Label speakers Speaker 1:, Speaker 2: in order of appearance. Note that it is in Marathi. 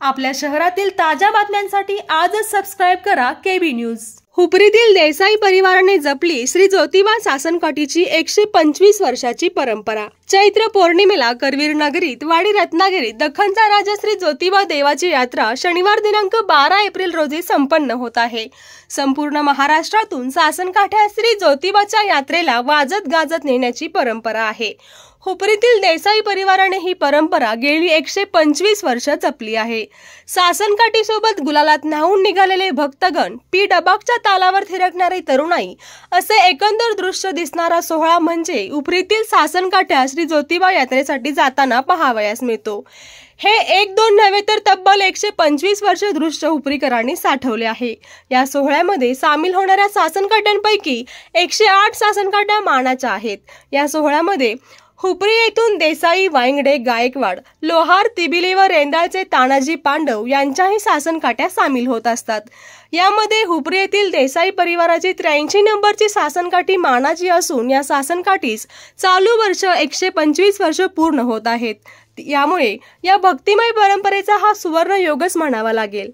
Speaker 1: आपल्या शहरातील ताज्या बातम्यांसाठी आजच सबस्क्राइब करा केबी न्यूज। हुपरीतील देसाई परिवाराने जपली श्री ज्योतिबा सासनकाठीची 125 वर्षाची परंपरा। चैत्र पौर्णिमेला करवीर नगरीत वाडी रत्नागिरीत दख्खनचा राजा श्री ज्योतिबा देवाची यात्रा शनिवार दिनांक 12 एप्रिल रोजी संपन्न होत आहे। संपूर्ण महाराष्ट्रातून सासनकाठ्या श्री ज्योतिबाच्या यात्रेला वाजत गाजत नेण्याची परंपरा आहे। हुपरीतील देसाई परिवाराने ही परंपरा गेली 125 वर्ष जपली आहे। सासनकाठी सोबत गुलालात न्हावून निघालेले भक्तगण, पी डबाकच्या तालावर थिरकणारी तरुणाई असे एकंदर दृश्य दिसणारा सोहळा म्हणजे हुपरीतील सासनकाठ्या श्री ज्योतिबा यात्रेसाठी जाताना पाहावयास मिळतो। हे एक दोन नव्हे तर तब्बल 125 वर्ष दृश्य हुपरीकरांनी साठवले आहे। या सोहळ्यामध्ये सामील होणाऱ्या सासनकाठ्यांपैकी 108 सासनकाठ्या मानाच्या आहेत। या सोहळ्यामध्ये हुपरी येथून देसाई, वांगडे, गायकवाड, लोहार, तिबिले व रेंदाळचे तानाजी पांडव यांच्याही सासनकाठ्या सामील होत असतात। यामध्ये हुपरी येथील देसाई परिवाराची 83 नंबरची सासनकाठी मानाची असून या सासनकाठीस चालू वर्ष 125 वर्ष पूर्ण होत आहेत। यामुळे या भक्तिमय परंपरेचा हा सुवर्ण योगच म्हणावा लागेल।